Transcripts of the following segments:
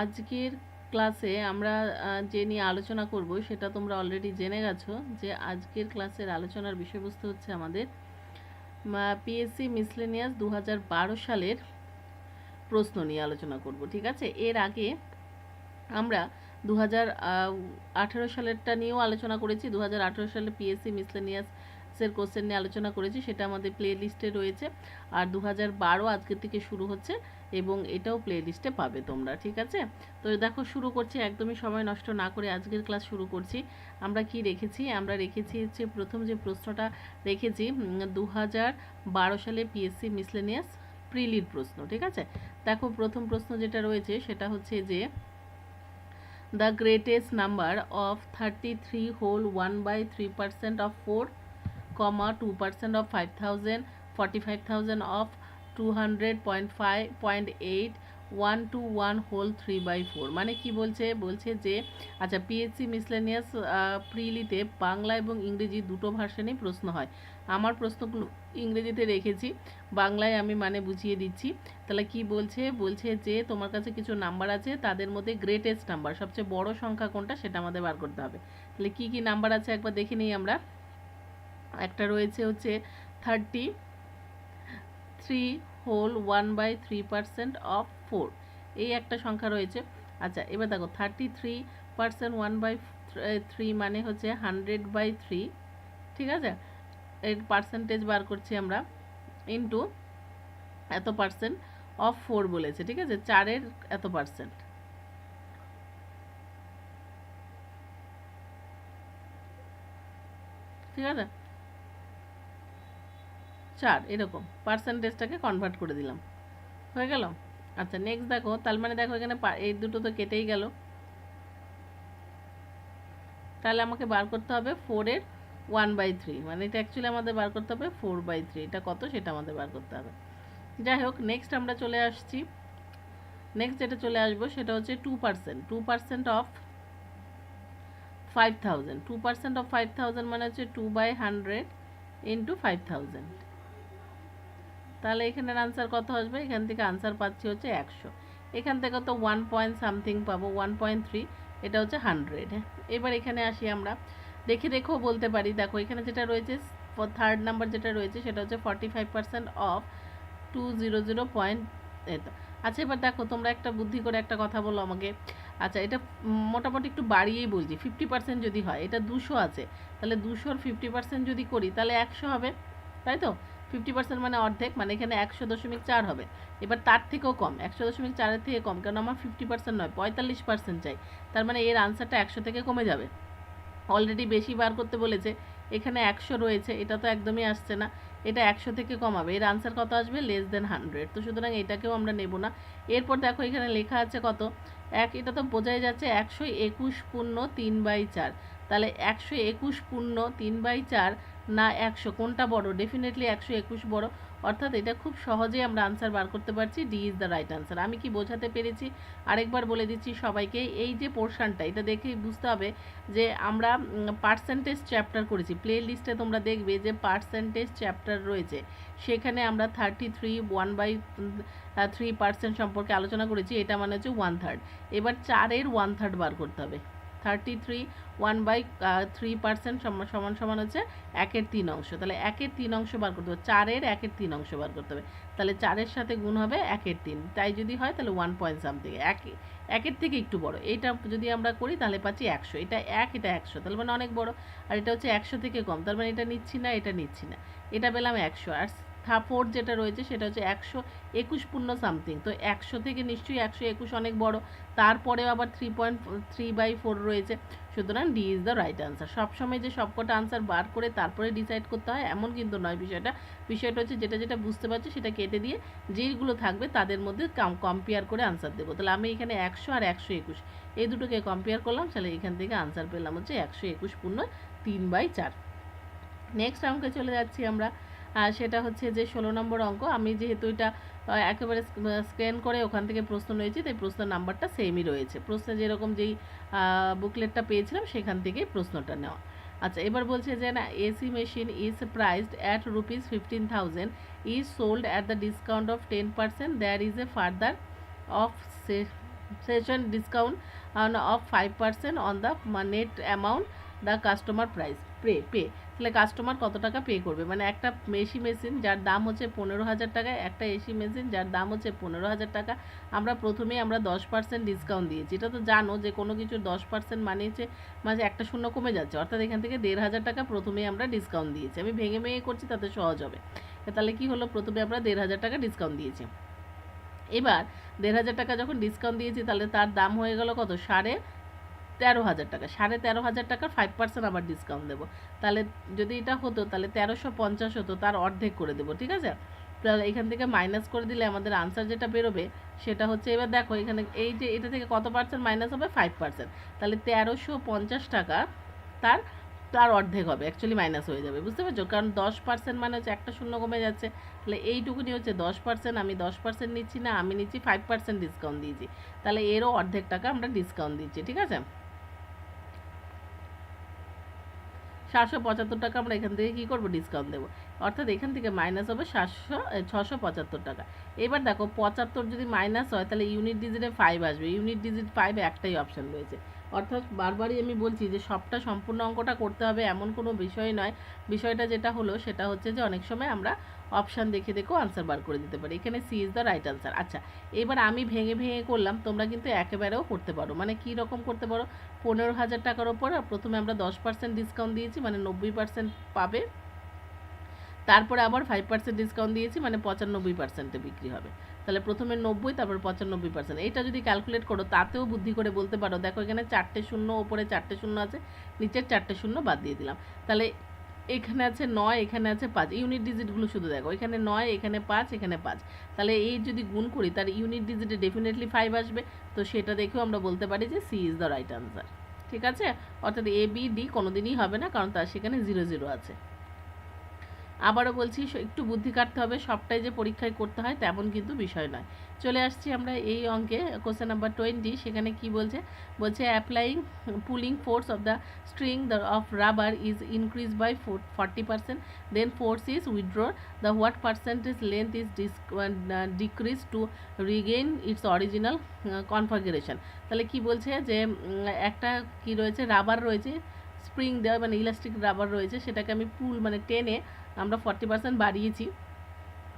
আজকের ক্লাসে আমরা যে নিয়ে আলোচনা করব সেটা তোমরা অলরেডি জেনে গেছো যে আজকের ক্লাসের আলোচনার বিষয়বস্তু হচ্ছে আমাদের পিএসসি মিসলেনিয়াস 2012 সালের প্রশ্ন নিয়ে আলোচনা করব। ঠিক আছে, এর আগে আমরা 2018 সালেরটা নিয়েও আলোচনা করেছি। 2018 সালে পিএসসি মিসলেনিয়াসের কোশ্চেন নিয়ে আলোচনা করেছি, সেটা আমাদের প্লে লিস্টে রয়েছে। আর 2012 আজকের থেকে শুরু হচ্ছে এবং এটাও প্লে লিস্টে পাবে তোমরা। ঠিক আছে, তো দেখো শুরু করছি, একদমই সময় নষ্ট না করে আজকের ক্লাস শুরু করছি। আমরা কি রেখেছি? আমরা রেখেছি হচ্ছে প্রথম যে প্রশ্নটা রেখেছি 2012 সালে পিএসসি মিসলেনিয়াস প্রিলির প্রশ্ন। ঠিক আছে, দেখো প্রথম প্রশ্ন যেটা রয়েছে সেটা হচ্ছে যে the greatest number of 33 whole 1 by 3% of 4, 2% of 5000, 45,000 of 200.5.8, 1 to 1 whole 3 by 4 মানে কি বলছে? বলছে যে আচ্ছা, পিএসসি মিসলেনিয়াস প্রিলিতে বাংলা এবং ইংরেজি দুটো ভার্সনেই প্রশ্ন হয়। আমার প্রশ্নগুলো ইংরেজিতে রেখেছি, বাংলায় আমি মানে বুঝিয়ে দিচ্ছি। তাহলে কি বলছে? বলছে যে তোমার কাছে কিছু নাম্বার আছে, তাদের মধ্যে গ্রেটেস্ট নাম্বার, সবচেয়ে বড় সংখ্যা কোনটা সেটা আমাদের বার করতে হবে। তাহলে কি কি নাম্বার আছে একবার দেখে নিই আমরা। একটা রয়েছে হচ্ছে 33 হোল 1 বাই 3% অফ 4, এই একটা সংখ্যা রয়েছে। আচ্ছা, এবার দেখো 33% 1 বাই 3 মানে হচ্ছে 100/3। ঠিক আছে, এর পার্সেন্টেজ বার করছি আমরা, ইন্টু এত পার্সেন্ট অফ 4 বলেছে। ঠিক আছে, 4-এর এত পার্সেন্ট। ঠিক আছে, 4 এরকম পার্সেন্টেজটাকে কনভার্ট করে দিলাম, হয়ে গেল। আচ্ছা, নেক্সট দেখো, তার মানে দেখো এখানে এই দুটো তো কেটেই গেল, তাহলে আমাকে বার করতে হবে 4-এর 1/3, মানে এটা অ্যাকচুয়ালি আমাদের বার করতে হবে 4/3, এটা কত সেটা আমাদের বার করতে হবে। যাই হোক, নেক্সট আমরা চলে আসছি। নেক্সট যেটা চলে আসবো সেটা হচ্ছে 2% অফ 5000, 2% অফ 5000 মানে হচ্ছে 2/100 ইন্টু 5000। তাহলে এখানের আনসার কত আসবে? এখান থেকে আনসার পাচ্ছি হচ্ছে 100। এখান থেকে তো 1 পয়েন্ট সামথিং পাবো, 1.3, এটা হচ্ছে 100। এবার এখানে আসি আমরা, দেখে দেখেও বলতে পারি। দেখো এখানে যেটা রয়েছে থার্ড নাম্বার যেটা রয়েছে সেটা হচ্ছে 45% অফ 200 পয়েন্ট। আচ্ছা, এবার দেখো তোমরা একটা বুদ্ধি করে একটা কথা বলো আমাকে। আচ্ছা, এটা মোটামুটি একটু বাড়িয়েই বলছি, 50% যদি হয়, এটা 200 আছে, তাহলে 200-র 50% যদি করি তাহলে 100 হবে, তাই তো? 50% মানে অর্ধেক, মানে এখানে 100.4 হবে। এবার তার থেকেও কম, 100.4-এর থেকে কম, কারণ আমার 50% নয় 45% চাই। তার মানে এর আনসারটা 100 থেকে কমে যাবে। অলরেডি বেশি বার করতে বলেছে, এখানে 100 রয়েছে, এটা তো একদমই আসছে না, এটা 100 থেকে কমাবে, এর আনসার কত আসবে? <100। তো সুতরাং এটাকেও আমরা নেব না। এরপর দেখো এখানে লেখা আছে কত, এটা তো বোঝাই যাচ্ছে 121 পূর্ণ 3/4। তাহলে 121 পূর্ণ 3/4 না 100, কোনটা বড়? ডেফিনেটলি 121 বড়, অর্থাৎ এটা খুব সহজেই আমরা আনসার বার করতে পারছি। D is the right answer. আমি কি বোঝাতে পেরেছি আরেকবার বলে দিচ্ছি সবাইকে। এই যে পোর্শনটা, এটা দেখেই বুঝতে হবে যে আমরা পার্সেন্টেজ চ্যাপ্টার করেছি। প্লে লিস্টে তোমরা দেখবে যে পার্সেন্টেজ চ্যাপ্টার রয়েছে, সেখানে আমরা 33 1/3% সম্পর্কে আলোচনা করেছি। এটা মানে হচ্ছে 1/3। এবার 4-এর 1/3 বার করতে হবে। 33 1/3% সমান সমান হচ্ছে 1/3 অংশ। তাহলে 1/3 অংশ বার করতে হবে, 4-এর 1/3 অংশ বার করতে হবে। তাহলে 4-এর সাথে গুণ হবে 1/3, তাই যদি হয় তাহলে 1 পয়েন্ট সামথিং, 1-এর থেকে একটু বড়। এইটা যদি আমরা করি তাহলে পাচ্ছি 100, এটা 1, এটা 100, তাহলে মানে অনেক বড়। আর এটা হচ্ছে 100 থেকে কম, তার মানে এটা নিচ্ছি না, এটা নিচ্ছি না, এটা পেলাম 100। আর ফোর্থ যেটা রয়েছে সেটা হচ্ছে 121 পূর্ণ সামথিং, তো 100 থেকে নিশ্চয়ই 121 অনেক বড়, তারপরেও আবার 3.3/4 রয়েছে। সুতরাং D is the right answer. সবসময় যে সবকটা আনসার বার করে তারপরে ডিসাইড করতে হয় এমন কিন্তু নয় বিষয়টা। বিষয়টা হচ্ছে যেটা যেটা বুঝতে পারছি সেটা কেটে দিয়ে যেইগুলো থাকবে তাদের মধ্যে কম্পেয়ার করে আনসার দেবো। তাহলে আমি এখানে 100 আর 121 এই দুটোকে কম্পেয়ার করলাম, তাহলে এখান থেকে আনসার পেলাম হচ্ছে 121 পূর্ণ 3/4। নেক্সট অঙ্কে চলে যাচ্ছি আমরা, সেটা হচ্ছে যে 16 নম্বর অঙ্ক। আমি যেহেতু এটা একেবারে স্ক্যান করে ওখান থেকে প্রশ্ন নিয়েছি, তাই প্রশ্নের নাম্বারটা সেমই রয়েছে, প্রশ্নে যেরকম যেই বুকলেটটা পেয়েছিলাম সেখান থেকেই প্রশ্নটা নেওয়া। আচ্ছা, এবার বলছে যে না, AC machine is priced at ₹15,000, is sold at the discount of 10%, there is a further off session discount of 5% on the net amount the customer price pay. তাহলে কাস্টমার কত টাকা পে করবে, মানে একটা এসি মেশিন যার দাম হচ্ছে 15,000 টাকা, একটা এসি মেশিন যার দাম হচ্ছে 15,000 টাকা, আমরা প্রথমেই আমরা 10% ডিসকাউন্ট দিয়েছি। এটা তো জানো যে কোনো কিছুর 10% মানে হচ্ছে মাঝে একটা শূন্য কমে যাচ্ছে, অর্থাৎ এখান থেকে 1,500 টাকা প্রথমেই আমরা ডিসকাউন্ট দিয়েছি। আমি ভেঙে ভেঙে করছি তাতে সহজ হবে। তাহলে কি হলো, প্রথমে আমরা 1,500 টাকা ডিসকাউন্ট দিয়েছি। এবার 1,500 টাকা যখন ডিসকাউন্ট দিয়েছি তাহলে তার দাম হয়ে গেল কত, 13,500 টাকা। 13,500 টাকার 5% আবার ডিসকাউন্ট দেবো। তাহলে যদি এটা হতো তাহলে 1,350 হতো, তার অর্ধেক করে দেবো, ঠিক আছে। তাহলে এখান থেকে মাইনাস করে দিলে আমাদের আনসার যেটা বেরোবে সেটা হচ্ছে, এবার দেখো এখানে এই যে এটা থেকে কত পার্সেন্ট মাইনাস হবে, 5%। তাহলে 1,350 টাকা তার তার অর্ধেক হবে, অ্যাকচুয়ালি মাইনাস হয়ে যাবে, বুঝতে পারছো, কারণ 10% মানে হচ্ছে একটা শূন্য কমে যাচ্ছে। তাহলে এইটুকুনি হচ্ছে 10%, আমি 10% নিচ্ছি না, আমি নিচ্ছি 5% ডিসকাউন্ট দিয়েছি, তাহলে এরও অর্ধেক টাকা আমরা ডিসকাউন্ট দিচ্ছি, ঠিক আছে। 775 টাকা আমরা এখান থেকে কী করবো, ডিসকাউন্ট দেবো, অর্থাৎ এখান থেকে মাইনাস হবে 675 টাকা। এবার দেখো 75 যদি মাইনাস হয় তাহলে ইউনিট ডিজিটে 5 আসবে, ইউনিট ডিজিট 5 একটাই অপশান রয়েছে। অর্থাৎ বারবারই আমি বলছি যে সবটা সম্পূর্ণ অঙ্কটা করতে হবে এমন কোনো বিষয় নয়। বিষয়টা যেটা হলো সেটা হচ্ছে যে অনেক সময় আমরা অপশান দেখে দেখেও আনসার বার করে দিতে পারি। এখানে C is the right answer. আচ্ছা, এবার আমি ভেঙে ভেঙে করলাম, তোমরা কিন্তু একেবারেও করতে পারো। মানে কী রকম করতে পারো, 15,000 টাকার ওপর প্রথমে আমরা 10% ডিসকাউন্ট দিয়েছি, মানে 90% পাবে, তারপরে আবার 5% ডিসকাউন্ট দিয়েছি, মানে 95%-এ বিক্রি হবে। তাহলে প্রথমে 90, তারপর 95%। এইটা যদি ক্যালকুলেট করো তাতেও বুদ্ধি করে বলতে পারো, দেখো এখানে 4টে শূন্য, ওপরে 4টে শূন্য আছে, নিচের 4টে শূন্য বাদ দিয়ে দিলাম। তাহলে এখানে আছে 9, এখানে আছে 5, ইউনিট ডিজিটগুলো শুধু দেখো, এখানে 9, এখানে 5, এখানে 5। তাহলে এই যদি গুণ করি তার ইউনিট ডিজিটে ডেফিনেটলি 5 আসবে, তো সেটা দেখেও আমরা বলতে পারি যে C is the right answer, ঠিক আছে। অর্থাৎ এ বি ডি কোনোদিনই হবে না, কারণ তার সেখানে 0 0 আছে। আবারও বলছি একটু বুদ্ধি কাটতে হবে, সবটাই যে পরীক্ষায় করতে হয় তেমন কিন্তু বিষয় নয়। চলে আসছি আমরা এই অঙ্কে, কোশ্চেন নাম্বার 20। সেখানে কি বলছে, applying pulling force of the string of rubber is increase by 40%, then force is withdraw, the what percentage length is decrease to regain its original configuration. তাহলে কি বলছে যে একটা কি রয়েছে, রাবার রয়েছে, স্প্রিং দেওয়া মানে ইলাস্টিক রাবার রয়েছে, সেটাকে আমি পুল মানে টেনে আমরা 40% বাড়িয়েছি।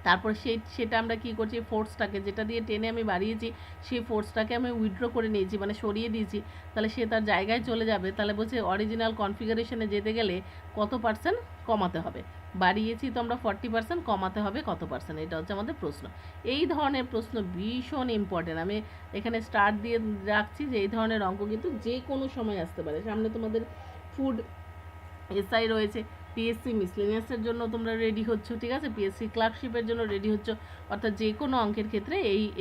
তারপর সেটা আমরা কি করছি, ফোর্সটাকে যেটা দিয়ে টেনে আমি বাড়িয়েছি সেই ফোর্সটাকে আমি উইথড্র করে নিয়েছি, মানে সরিয়ে দিয়েছি, তাহলে সে তার জায়গায় চলে যাবে। তাহলে বলছে অরিজিনাল কনফিগারেশনে যেতে গেলে কত পার্সেন্ট কমাতে হবে, বাড়িয়েছি তো আমরা 40%, কমাতে হবে কত পার্সেন্ট, এটা হচ্ছে আমাদের প্রশ্ন। এই ধরনের প্রশ্ন ভীষণ ইম্পর্টেন্ট, আমি এখানে স্টার্ট দিয়ে রাখছি যে এই ধরনের অঙ্ক কিন্তু যে কোনো সময় আসতে পারে। সামনে তোমাদের ফুড এসআই রয়েছে, পিএসসি মিসলেনিয়াসের জন্য তোমরা রেডি হচ্ছ, ঠিক আছে, পিএসসি ক্লার্কশিপের জন্য রেডি হচ্ছ, অর্থাৎ যে কোনো অঙ্কের ক্ষেত্রে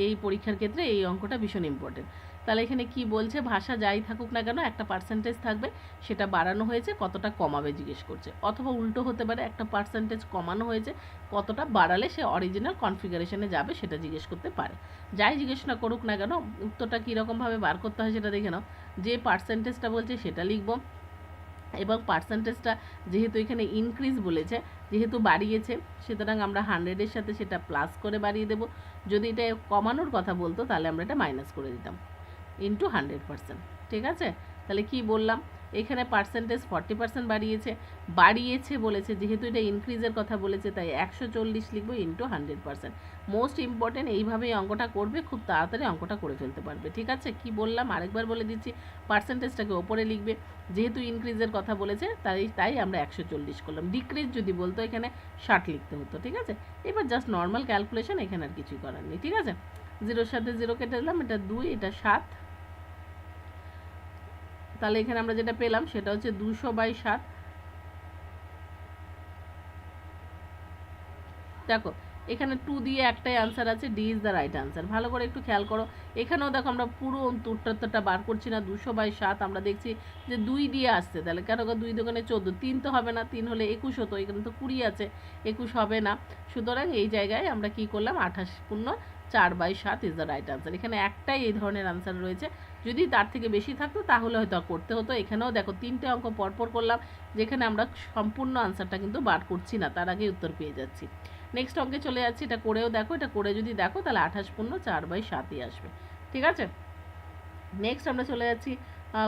এই পরীক্ষার ক্ষেত্রে এই অঙ্কটা ভীষণ ইম্পর্টেন্ট। তাহলে এখানে কি বলছে, ভাষা যাই থাকুক না কেন একটা পার্সেন্টেজ থাকবে, সেটা বাড়ানো হয়েছে, কতটা কমাবে জিজ্ঞেস করছে, অথবা উল্টো হতে পারে, একটা পার্সেন্টেজ কমানো হয়েছে, কতটা বাড়ালে সে অরিজিনাল কনফিগারেশনে যাবে সেটা জিজ্ঞেস করতে পারে। যাই জিজ্ঞেস না করুক না কেন, উত্তরটা কীরকমভাবে বার করতে হয় সেটা দেখে নাও। যে পার্সেন্টেজটা বলছে সেটা লিখব, এবং পার্সেন্টেজটা যেহেতু এখানে ইনক্রিজ বলেছে, যেহেতু বাড়িয়েছে, সুতরাং আমরা 100-এর সাথে সেটা প্লাস করে বাড়িয়ে দেবো। যদি এটা কমানোর কথা বলতো তাহলে আমরা এটা মাইনাস করে দিতাম, ইন্টু 100%, ঠিক আছে। তাহলে কি বললাম, এখানে পার্সেন্টেজ 40% বাড়িয়েছে বলেছে, যেহেতু এটা ইনক্রিজের কথা বলেছে তাই 140 লিখবো, ইন্টু 100%। মোস্ট ইম্পর্টেন্ট, এইভাবেই অঙ্কটা করবে, খুব তাড়াতাড়ি অঙ্কটা করে ফেলতে পারবে, ঠিক আছে। কি বললাম আরেকবার বলে দিচ্ছি, পার্সেন্টেজটাকে ওপরে লিখবে, যেহেতু ইনক্রিজের কথা বলেছে তাই আমরা 140 করলাম। ডিক্রিজ যদি বলতো এখানে 60 লিখতে হতো, ঠিক আছে। এবার জাস্ট নর্মাল ক্যালকুলেশন, এখানে আর কিছুই করার নেই, ঠিক আছে। 0-এর সাথে 0 কেটে দিলাম, এটা 2, এটা 7, তাহলে এখানে আমরা যেটা পেলাম সেটা হচ্ছে 200/7। দেখো এখানে 2 দিয়ে একটাই আনসার আছে, D is the right answer. ভালো করে একটু খেয়াল করো, এখানেও দেখো আমরা পুরো উত্তরটা বার করছি না, 200/7 আমরা দেখছি যে 2 দিয়ে আসছে, তাহলে কেন 2 দোকানে 14, 3 তো হবে না, 3 হলে 21 হতো, এখানে তো 20 আছে, 21 হবে না। সুতরাং এই জায়গায় আমরা কি করলাম, 28×4/7 ইজ দ্য রাইট আনসার। এখানে একটাই এই ধরনের আনসার রয়েছে, যদি তার থেকে বেশি থাকতো তাহলে হয়তো করতে হতো। এখানেও দেখো 3টে অঙ্ক পরপর করলাম, যেখানে আমরা সম্পূর্ণ আনসারটা কিন্তু বার করছি না, তার আগে উত্তর পেয়ে যাচ্ছি। নেক্সট অঙ্কে চলে যাচ্ছি, এটা করেও দেখো, এটা করে যদি দেখো তাহলে 28×4/7ই আসবে, ঠিক আছে। নেক্সট আমরা চলে যাচ্ছি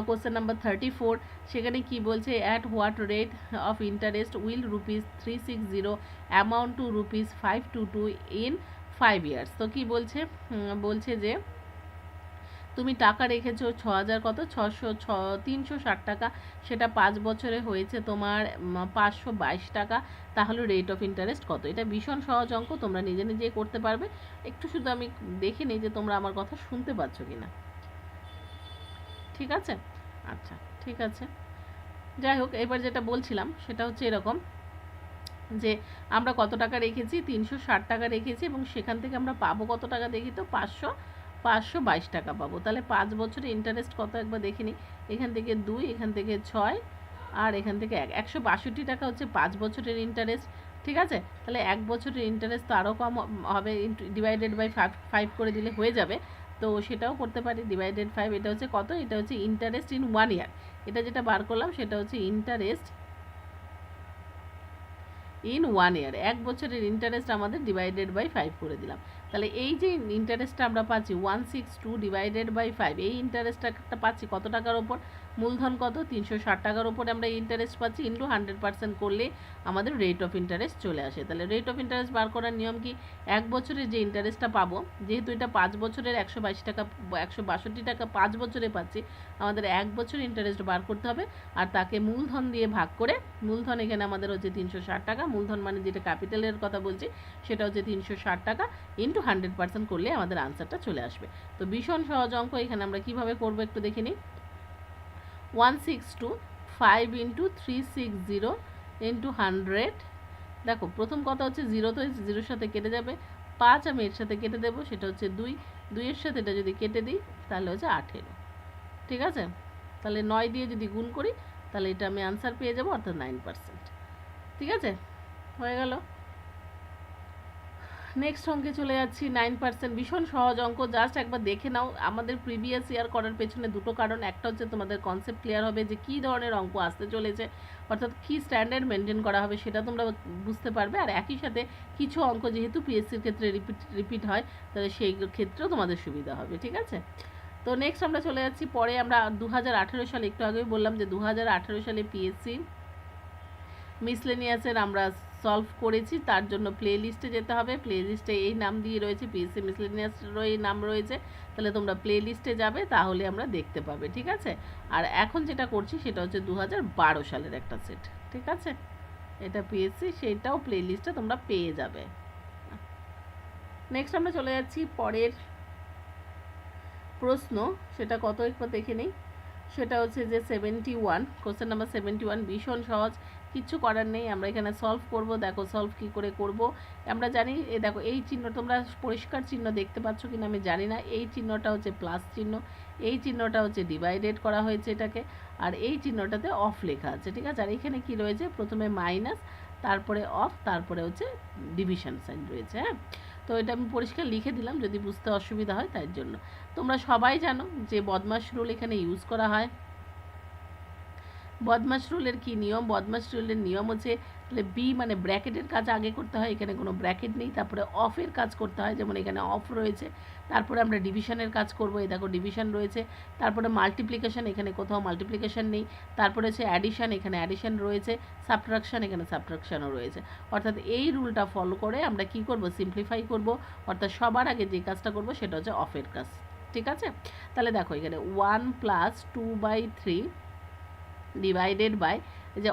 কোশ্চেন নাম্বার 34। সেখানে কি বলছে, at what rate of interest will ₹360 amount two ₹522 in 5 years. তো কি বলছে, বলছে যে তুমি টাকা রেখেছো 6,000 কত 360 টাকা, সেটা 5 বছরে হয়েছে তোমার 522 টাকা, তাহলে রেট অফ ইন্টারেস্ট কত? এটা ভীষণ সহজ অঙ্ক, তোমরা নিজে নিজেই করতে পারবে। একটু শুধু আমি দেখে নিই যে তোমরা আমার কথা শুনতে পাচ্ছ কি না। ঠিক আছে, আচ্ছা ঠিক আছে। যাই হোক, এবার যেটা বলছিলাম সেটা হচ্ছে এরকম যে আমরা কত টাকা রেখেছি, 360 টাকা রেখেছি, এবং সেখান থেকে আমরা পাবো কত টাকা দেখি তো, 522 টাকা পাবো। তাহলে 5 বছরে ইন্টারেস্ট কত একবার দেখে নিই। এখান থেকে 2, এখান থেকে 6, আর এখান থেকে 162 টাকা হচ্ছে 5 বছরের ইন্টারেস্ট। ঠিক আছে, তাহলে 1 বছরের ইন্টারেস্ট তো আরও কম হবে, ডিভাইডেড বাই 5 করে দিলে হয়ে যাবে। তো সেটাও করতে পারি, ডিভাইডেড 5। এটা হচ্ছে কত, এটা হচ্ছে ইন্টারেস্ট ইন 1 ইয়ার। এটা যেটা বার করলাম সেটা হচ্ছে ইন্টারেস্ট ইন 1 ইয়ার, 1 বছরের ইন্টারেস্ট আমাদের ডিভাইডেড বাই 5 করে দিলাম। তাহলে এই যে ইন্টারেস্টটা আমরা পাচ্ছি 162 ডিভাইডেড বাই 5, এই ইন্টারেস্টটা পাচ্ছি কত টাকার ওপর, মূলধন কত 360 টাকার ওপরে আমরা ইন্টারেস্ট পাচ্ছি, ইন্টু 100% করলে আমাদের রেট অফ ইন্টারেস্ট চলে আসে। তাহলে রেট অফ ইন্টারেস্ট বার করার নিয়ম কি, 1 বছরের যে ইন্টারেস্টটা পাবো, যেহেতু এটা 5 বছরের 122 টাকা 162 টাকা 5 বছরে পাচ্ছি, আমাদের 1 বছর ইন্টারেস্ট বার করতে হবে, আর তাকে মূলধন দিয়ে ভাগ করে, মূলধন এখানে আমাদের হচ্ছে 360 টাকা, মূলধন মানে যেটা ক্যাপিটালের কথা বলছি সেটা হচ্ছে 360 টাকা, ইন্টু 100% করলে আমাদের আনসারটা চলে আসবে। তো ভীষণ সহজ অঙ্ক, এখানে আমরা কিভাবে করবো একটু দেখে নিই। 162 5 ইন্টু 360 ইন্টু 100। দেখো প্রথম কথা হচ্ছে 0, তো 0-এর সাথে কেটে যাবে, 5 আমি এর সাথে কেটে দেবো, সেটা হচ্ছে 2, 2-এর সাথে এটা যদি কেটে দিই তাহলে হচ্ছে 18। ঠিক আছে, তাহলে 9 দিয়ে যদি গুণ করি তাহলে এটা আমি আনসার পেয়ে যাবো, অর্থাৎ 9%। ঠিক আছে, হয়ে গেল। নেক্সট অঙ্কে চলে যাচ্ছি, 9%। ভীষণ সহজ অঙ্ক, জাস্ট একবার দেখে নাও। আমাদের প্রিভিয়াস ইয়ার করার পেছনে দুটো কারণ, একটা হচ্ছে তোমাদের কনসেপ্ট ক্লিয়ার হবে যে কী ধরনের অঙ্ক আসতে চলেছে, অর্থাৎ কী স্ট্যান্ডার্ড মেনটেন করা হবে সেটা তোমরা বুঝতে পারবে, আর একই সাথে কিছু অঙ্ক যেহেতু পিএসসির ক্ষেত্রে রিপিট হয়, তাহলে সেই ক্ষেত্রেও তোমাদের সুবিধা হবে। ঠিক আছে, তো নেক্সট আমরা চলে যাচ্ছি পরে। আমরা 2018 সালে, একটু আগেই বললাম যে 2018 সালে পিএসসি মিসলেনিয়াসের আমরা সলভ করেছি, তার জন্য প্লে লিস্টে যেতে হবে। প্লে লিস্টে এই নাম দিয়ে রয়েছে, পিএসসি মিসলেনিয়াসেরও এই নাম রয়েছে, তাহলে তোমরা প্লে লিস্টে যাবে, তাহলে আমরা দেখতে পাবে। ঠিক আছে, আর এখন যেটা করছি সেটা হচ্ছে 2012 সালের একটা সেট। ঠিক আছে, এটা পিএসসি, সেটাও প্লে লিস্টে তোমরা পেয়ে যাবে। নেক্সট আমরা চলে যাচ্ছি পরের প্রশ্ন, সেটা কত একবার দেখে নিই। সেটা হচ্ছে যে 71, কোশ্চেন নাম্বার 71। ভীষণ সহজ, কিচ্ছু করার নেই, আমরা এখানে সলভ করব। দেখো সলভ কী করে করব, আমরা জানি। দেখো এই চিহ্ন, তোমরা পরিষ্কার চিহ্ন দেখতে পাচ্ছ কিনা আমি জানি না, এই চিহ্নটা হচ্ছে প্লাস চিহ্ন, এই চিহ্নটা হচ্ছে ডিভাইডেড করা হয়েছে এটাকে, আর এই চিহ্নটাতে অফ লেখা আছে। ঠিক আছে, আর এখানে কি রয়েছে, প্রথমে মাইনাস, তারপরে অফ, তারপরে হচ্ছে ডিভিশন সাইন রয়েছে। হ্যাঁ, তো এটা আমি পরিষ্কার লিখে দিলাম যদি বুঝতে অসুবিধা হয়, তাই জন্য। তোমরা সবাই জানো যে বদমাশ রুল এখানে ইউজ করা হয়। বদমাশ রুলের কী নিয়ম, বদমাশ রুলের নিয়ম হচ্ছে তাহলে বি মানে ব্র্যাকেটের কাজ আগে করতে হয়, এখানে কোনো ব্র্যাকেট নেই, তারপরে অফের কাজ করতে হয়, যেমন এখানে অফ রয়েছে, তারপরে আমরা ডিভিশনের কাজ করব, এই দেখো ডিভিশন রয়েছে, তারপরে মাল্টিপ্লিকেশন, এখানে কোথাও মাল্টিপ্লিকেশন নেই, তারপরে হচ্ছে অ্যাডিশন, এখানে অ্যাডিশন রয়েছে, সাবট্রাকশন, এখানে সাবট্রাকশনও রয়েছে। অর্থাৎ এই রুলটা ফলো করে আমরা কি করব, সিম্পলিফাই করব, অর্থাৎ সবার আগে যে কাজটা করব সেটা হচ্ছে অফের কাজ। ঠিক আছে, তাহলে দেখো এখানে 1 + 2/3 ডিভাইডেড বাই, যে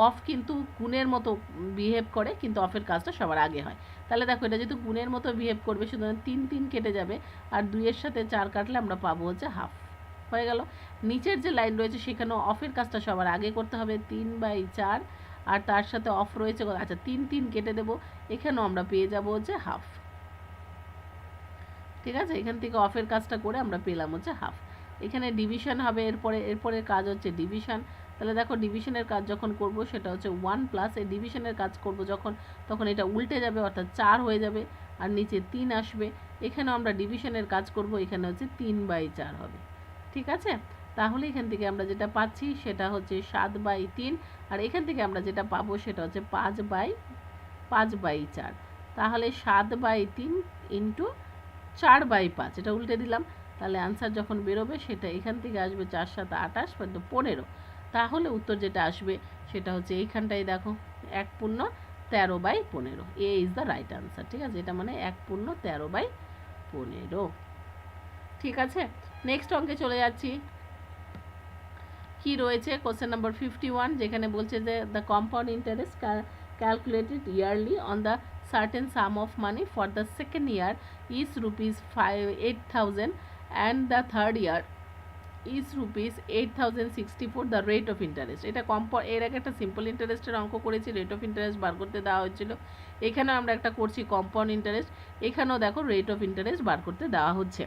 অফ কিন্তু গুণের মতো বিহেভ করে, কিন্তু অফের কাজটা সবার আগে হয়। তাহলে দেখো এটা যেহেতু গুণের মতো বিহেভ করবে, সুতরাং 3 কেটে যাবে, আর 2-এর সাথে 4 কাটলে আমরা পাবো হচ্ছে হাফ। হয়ে গেল। নিচের যে লাইন রয়েছে সেখানেও অফের কাজটা সবার আগে করতে হবে, 3/4, আর তার সাথে অফ রয়েছে, আচ্ছা 3 কেটে দেবো, এখানেও আমরা পেয়ে যাবো হচ্ছে হাফ। ঠিক আছে, এখান থেকে অফের কাজটা করে আমরা পেলাম হচ্ছে হাফ। এখানে ডিভিশন হবে, এরপরের কাজ হচ্ছে ডিভিশন। তাহলে দেখো ডিভিশনের কাজ যখন করব সেটা হচ্ছে 1+, এই ডিভিশনের কাজ করব যখন, তখন এটা উল্টে যাবে, অর্থাৎ 4 হয়ে যাবে, আর নিচে 3 আসবে। এখানেও আমরা ডিভিশনের কাজ করব, এখানে হচ্ছে 3/4 হবে। ঠিক আছে, তাহলে এখান থেকে আমরা যেটা পাচ্ছি সেটা হচ্ছে 7/3, আর এখান থেকে আমরা যেটা পাবো সেটা হচ্ছে 5/4। তাহলে 7/3 ইন্টু 4/5, এটা উল্টে দিলাম, তাহলে আনসার যখন বেরোবে সেটা এখান থেকে আসবে 4 7 28 15, তাহলে উত্তর যেটা আসবে সেটা হচ্ছে এইখানটাই দেখো 1 পূর্ণ 13/15, এ ইজ দ্য রাইট আনসার। ঠিক আছে, এটা মানে 1 পূর্ণ 13/15। ঠিক আছে, নেক্সট অঙ্কে চলে যাচ্ছি। কি রয়েছে কোশ্চেন নাম্বার 51, যেখানে বলছে যে the compound interest calculated yearly on the certain some of money for the second year is rupees 8,000 and the third year is rupees 8,064 the rate of interest. এটা এর আগে একটা সিম্পল ইন্টারেস্টের অঙ্ক করেছি, রেট অফ ইন্টারেস্ট বার করতে দেওয়া হয়েছিল। এখানেও আমরা একটা করছি কম্পাউন্ড ইন্টারেস্ট, এখানেও দেখো রেট অফ ইন্টারেস্ট বার করতে দেওয়া হচ্ছে।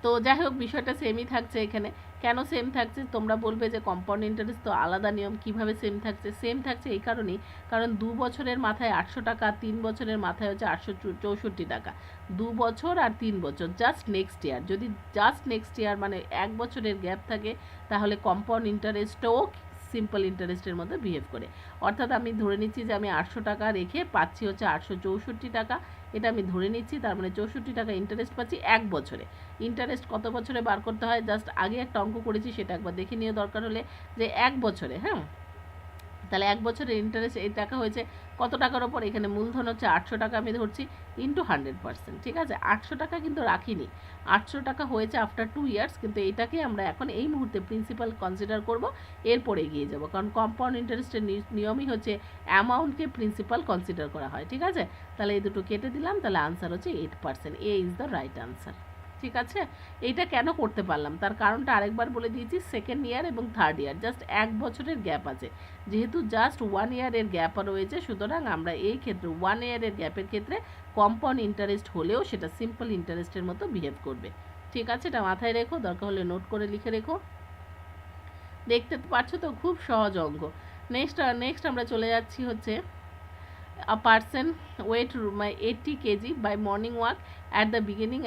তো যাই হোক, বিষয়টা সেমই থাকছে এখানে। কেন সেম থাকছে তোমরা বলবে যে কম্পাউন্ড ইন্টারেস্ট তো আলাদা নিয়ম, কিভাবে সেম থাকছে? সেম থাকছে এই কারণেই, কারণ 2 বছরের মাথায় 800 টাকা, 3 বছরের মাথায় হচ্ছে 864 টাকা। 2 বছর আর 3 বছর জাস্ট নেক্সট ইয়ার, যদি জাস্ট নেক্সট ইয়ার মানে 1 বছরের গ্যাপ থাকে, তাহলে কম্পাউন্ড ইন্টারেস্টও সিম্পল ইন্টারেস্টের মধ্যে বিহেভ করে। অর্থাৎ আমি ধরে নিচ্ছি যে আমি 800 টাকা রেখে পাচ্ছি হচ্ছে 864 টাকা, এটা আমি ধরে নিচ্ছি, তার মানে 64 টাকা ইন্টারেস্ট পাচ্ছি 1 বছরে। ইন্টারেস্ট কত বছরে বার করতে হয় জাস্ট আগে একটা অঙ্ক করেছি, সেটা একবার দেখে নিয়ে দরকার হলে, যে 1 বছরে। হ্যাঁ, তাহলে 1 বছরের ইন্টারেস্ট এই টাকা হয়েছে কত টাকার ওপর? এখানে মূলধন হচ্ছে 800 টাকা আমি ধরছি, ইন্টু 100%। ঠিক আছে, 800 টাকা কিন্তু রাখিনি, 800 টাকা হয়েছে আফটার 2 ইয়ার্স, কিন্তু এইটাকে আমরা এখন এই মুহূর্তে প্রিন্সিপাল কনসিডার করব, এরপরে এগিয়ে যাব, কারণ কম্পাউন্ড ইন্টারেস্টের নিয়মই হচ্ছে অ্যামাউন্টকে প্রিন্সিপাল কনসিডার করা হয়। ঠিক আছে, তাহলে এই দুটো কেটে দিলাম, তাহলে আনসার হচ্ছে 8%, এ ইজ দ্য রাইট আনসার। ঠিক আছে, এইটা কেন করতে পারলাম তার কারণটা আরেকবার বলে দিয়েছি। সেকেন্ড ইয়ার এবং থার্ড ইয়ার জাস্ট 1 বছরের গ্যাপ আছে, যেহেতু জাস্ট 1 ইয়ারের গ্যাপ রয়েছে, সুতরাং আমরা এই ক্ষেত্রে 1 ইয়ারের গ্যাপের ক্ষেত্রে কম্পাউন্ড ইন্টারেস্ট হলেও সেটা সিম্পল ইন্টারেস্টের মতো বিহেভ করবে। ঠিক আছে, এটা মাথায় রেখো, দরকার হলে নোট করে লিখে রেখো। দেখতে পাচ্ছ তো, খুব সহজ অঙ্ক। নেক্সট আমরা চলে যাচ্ছি হচ্ছে a person weight 80 kg by morning walk at the beginning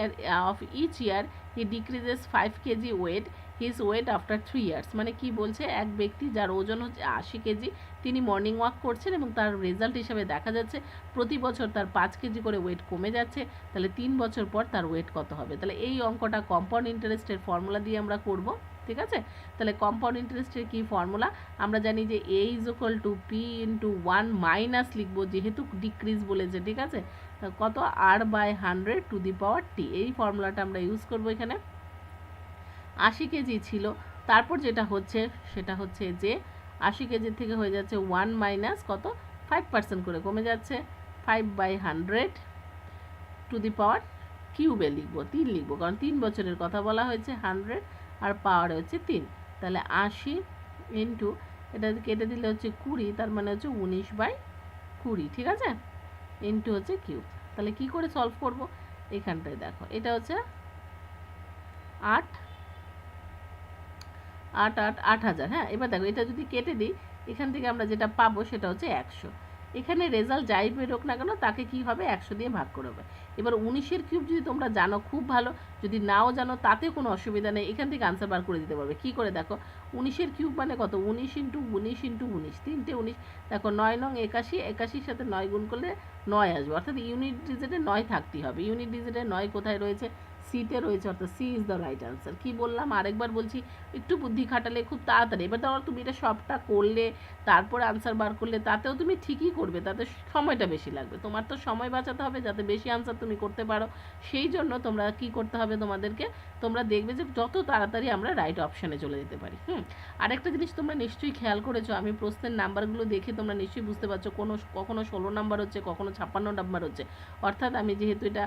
of each year he decreases 5 kg weight his weight after 3 years। মানে কি বলছে, এক ব্যক্তি যার ওজন হচ্ছে 80 কেজি, তিনি মর্নিং ওয়াক করছেন এবং তার রেজাল্ট হিসেবে দেখা যাচ্ছে প্রতি বছর তার 5 কেজি করে ওয়েট কমে যাচ্ছে, তাহলে 3 বছর পর তার ওয়েট কত হবে? তাহলে এই অঙ্কটা কম্পাউন্ড ইন্টারেস্টের ফর্মুলা দিয়ে আমরা করব। ঠিক আছে, তাহলে কম্পাউন্ড ইন্টারেস্টের কি ফর্মুলা? আমরা জানি যে a is equal to p into 1 minus লিখবো, যেহেতু ডিক্রিজ বলেছে। ঠিক আছে, কত? r/100 to the power t, এই ফর্মুলাটা আমরা ইউজ করব এখানে। 80 কেজি ছিল, তারপর যেটা হচ্ছে সেটা হচ্ছে যে 80 কেজি থেকে হয়ে যাচ্ছে 1 মাইনাস কত? 5% করে কমে যাচ্ছে, 5/100 টু দি পাওয়ার কিউবে লিখবো, 3 লিখবো, কারণ 3 বছরের কথা বলা হয়েছে, 100 আর পাওয়ার হচ্ছে 3, তাহলে 80 ইন্টু এটা কেটে দিলে হচ্ছে 20, তার মানে হচ্ছে 19/20। ঠিক আছে, ইন্টু হচ্ছে কিউব। তাহলে কি করে সলভ করব? এখানটায় দেখো, এটা হচ্ছে 8,000। হ্যাঁ, এবার দেখো এটা যদি কেটে দিই, এখান থেকে আমরা যেটা পাবো সেটা হচ্ছে 100। এখানে রেজাল্ট যাই বেরোক না কেন, তাকে কি হবে? 100 দিয়ে ভাগ করে হবে। এবার 19-এর কিউব যদি তোমরা জানো খুব ভালো, যদি নাও জানো তাতে কোনো অসুবিধা নেই, এখান থেকে আনসার বার করে দিতে পারবে। কি করে দেখো, 19-এর কিউব মানে কত? 19 ইন্টু 19 ইন্টু 19, 3টে 19, দেখো 9 নং 81, 81-র সাথে 9 গুণ করলে 9 আসবে, অর্থাৎ ইউনিট ডিজিটে 9 থাকতেই হবে। ইউনিট ডিজিটে 9 কোথায় রয়েছে? সিতে রয়েছে, অর্থাৎ C is the right answer. কি বললাম আরেকবার বলছি, একটু বুদ্ধি খাটালে খুব তাড়াতাড়ি। এবার ধরো তুমি এটা সবটা করলে তারপরে আনসার বার করলে, তাতেও তুমি ঠিকই করবে, তাতে সময়টা বেশি লাগবে। তোমার তো সময় বাঁচাতে হবে যাতে বেশি আনসার তুমি করতে পারো। সেই জন্য তোমরা কি করতে হবে তোমাদেরকে, তোমরা দেখবে যে যত তাড়াতাড়ি আমরা রাইট অপশানে চলে যেতে পারি। আরেকটা জিনিস তোমরা নিশ্চয়ই খেয়াল করেছো, আমি প্রশ্নের নাম্বারগুলো দেখে তোমরা নিশ্চয়ই বুঝতে পারছো কখনো 16 নাম্বার হচ্ছে, কখনো 56 নাম্বার হচ্ছে। অর্থাৎ আমি যেহেতু এটা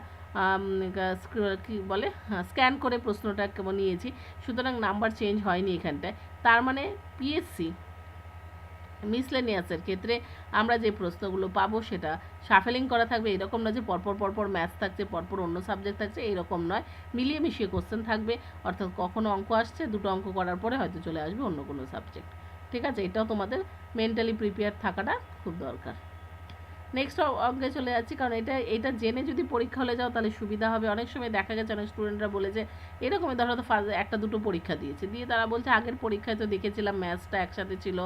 কি বলে স্ক্যান করে প্রশ্নটা কেমন নিয়েছি, সুতরাং নাম্বার চেঞ্জ হয়নি এখানটায়। তার মানে পিএসসি মিসলেনিয়াসের ক্ষেত্রে আমরা যে প্রশ্নগুলো পাবো সেটা শাফেলিং করা থাকবে, এরকম না যে পরপর ম্যাথস থাকছে, পরপর অন্য সাবজেক্ট থাকছে, এইরকম নয়, মিলিয়ে মিশিয়ে কোশ্চেন থাকবে। অর্থাৎ কখনো অঙ্ক আসছে, দুটো অঙ্ক করার পরে হয়তো চলে আসবে অন্য কোনো সাবজেক্ট। ঠিক আছে, এটাও তোমাদের মেন্টালি প্রিপেয়ার থাকাটা খুব দরকার। নেক্সট অঙ্কে চলে যাচ্ছি, কারণ এটা জেনে যদি পরীক্ষা হলে যাও তাহলে সুবিধা হবে। অনেক সময় দেখা গেছে অনেক স্টুডেন্টরা বলে যে এরকমই ধরো তো একটা দুটো পরীক্ষা দিয়েছে, দিয়ে তারা বলছে আগের পরীক্ষায় তো দেখেছিলাম ম্যাথসটা একসাথে ছিল,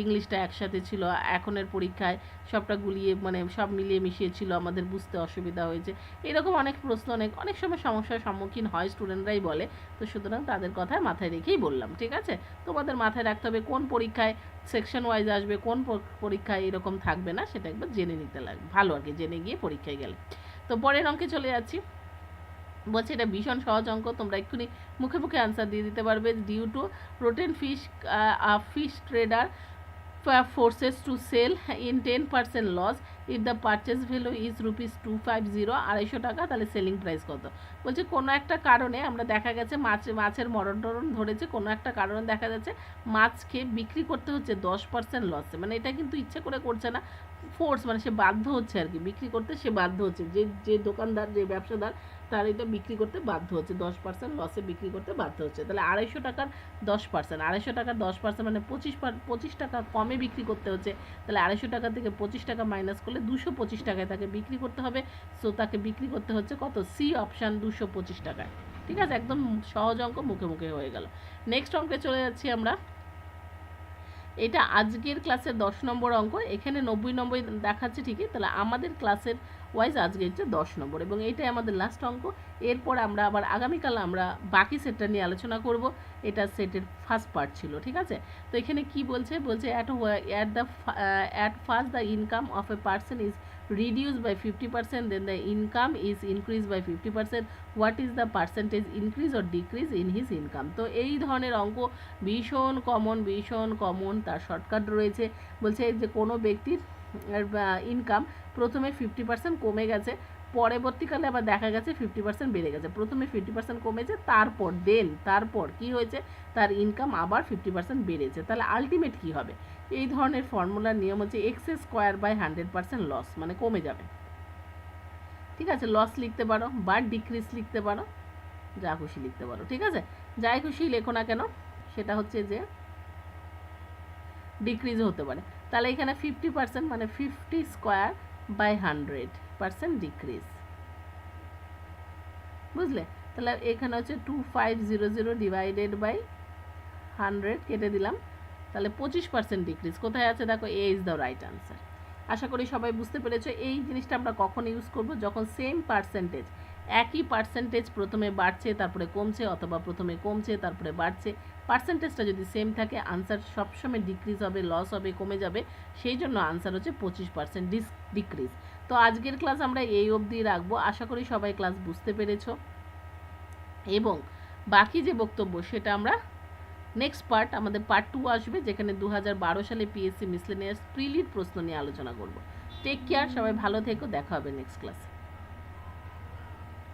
ইংলিশটা একসাথে ছিল, এখনের পরীক্ষায় সবটা গুলিয়ে মানে সব মিলিয়ে মিশিয়ে ছিল, আমাদের বুঝতে অসুবিধা হয়েছে। এরকম অনেক প্রশ্ন অনেক সময় সমস্যার সম্মুখীন হয় স্টুডেন্টরাই বলে। তো সুতরাং তাদের কথায় মাথায় রেখেই বললাম, ঠিক আছে? তোমাদের মাথায় রাখতে হবে কোন পরীক্ষায় সেকশন ওয়াইজ আসবে, কোন পরীক্ষায় এরকম থাকবে না, সেটা একবার জেনে নিতে লাগবে ভালো আর কি, জেনে গিয়ে পরীক্ষায় গেলে। তো পরের অঙ্কে চলে যাচ্ছি। বলছে এটা ভীষণ সহজ অঙ্ক, তোমরা এক্ষুনি মুখে মুখে আনসার দিয়ে দিতে পারবে। Due to rotten fish trader forces to sell in 10% loss if the purchase value is ₹250, 250 টাকা, তাহলে সেলিং প্রাইস কত? বলছে কোনো একটা কারণে আমরা দেখা গেছে মাছের মরণ টরণ ধরেছে, কোনো একটা কারণে দেখা যাচ্ছে মাছকে বিক্রি করতে হচ্ছে 10% লসে, মানে এটা কিন্তু ইচ্ছে করে করছে না, ফোর্স মানে সে বাধ্য হচ্ছে আর কি বিক্রি করতে, সে বাধ্য হচ্ছে, যে দোকানদার যে ব্যবসাদার তার এটা বিক্রি করতে বাধ্য হচ্ছে, 10% লসে বিক্রি করতে বাধ্য হচ্ছে। তাহলে 250 টাকার 10%, 250 টাকার 10% মানে 25 টাকা কমে বিক্রি করতে হচ্ছে। তাহলে 250 টাকা থেকে 25 টাকা মাইনাস করলে 225 টাকায় তাকে বিক্রি করতে হবে। সো তাকে বিক্রি করতে হচ্ছে কত? সি অপশান, 225 টাকায়। ঠিক আছে, একদম সহজ অঙ্ক, মুখে মুখে হয়ে গেল। নেক্সট অঙ্কে চলে যাচ্ছি আমরা। এটা আজকের ক্লাসের 10 নম্বর অঙ্ক, এখানে 90 নম্বর দেখাচ্ছে ঠিকই, তাহলে আমাদের ক্লাসের ওয়াইজ আজকে হচ্ছে 10 নম্বর, এবং এইটাই আমাদের লাস্ট অঙ্ক। এরপর আমরা আবার আগামীকাল আমরা বাকি সেটটা নিয়ে আলোচনা করব। এটা সেটের ফার্স্ট পার্ট ছিল, ঠিক আছে? তো এখানে কি বলছে at first the income of a person is reduced by 50%, then the income is increased by 50%. What is the percentage increase or decrease in his income? তো এই ধরনের অঙ্ক ভীষণ কমন, তার শর্টকাট রয়েছে। বলছে যে কোনো ব্যক্তির ইনকাম প্রথমে 50% কমে গেছে, পরবর্তীকালে আবার দেখা গেছে 50% বেড়ে গেছে। প্রথমে 50% কমেছে, তারপর কি হয়েছে, তার ইনকাম আবার 50% বেড়েছে, তাহলে আলটিমেট কি হবে? এই ধরনের ফর্মুলার নিয়ম হচ্ছে x²/100% লস, মানে কমে যাবে। ঠিক আছে, লস লিখতে পারো বা ডিক্রিজ লিখতে পারো, যা খুশি লিখতে পারো, ঠিক আছে? যাই খুশি লেখো না কেন, সেটা হচ্ছে যে ডিক্রিজ হতে পারে। তাহলে এখানে 50% মানে 50²/100% ডিক্রিজ, বুঝলে? তাহলে এখানে হচ্ছে 2500 ডিভাইডেড বাই 100 কেটে দিলাম, তাহলে 25% ডিক্রিজ কোথায় আছে দেখো, এ ইজ দ্য রাইট আনসার। আশা করি সবাই বুঝতে পেরেছো। এই জিনিসটা আমরা কখন ইউজ করব? যখন সেম পার্সেন্টেজ, একই পার্সেন্টেজ প্রথমে বাড়ছে তারপরে কমছে, অথবা প্রথমে কমছে তারপরে বাড়ছে, পার্সেন্টেজটা যদি সেম থাকে আনসার সবসময় ডিক্রিজ হবে, লস হবে, কমে যাবে। সেই জন্য আনসার হচ্ছে 25% ডিক্রিজ। তো আজকের ক্লাস আমরা এই অবধি রাখবো। আশা করি সবাই ক্লাস বুঝতে পেরেছো, এবং বাকি যে বক্তব্য সেটা আমরা নেক্সট পার্ট, আমাদের পার্ট 2 আসবে, যেখানে 2012 সালে পিএসসি মিসলেনিয়াস প্রিলিড প্রশ্ন নিয়ে আলোচনা করব। টেক কেয়ার, সবাই ভালো থেকো, দেখা হবে নেক্সট ক্লাসে।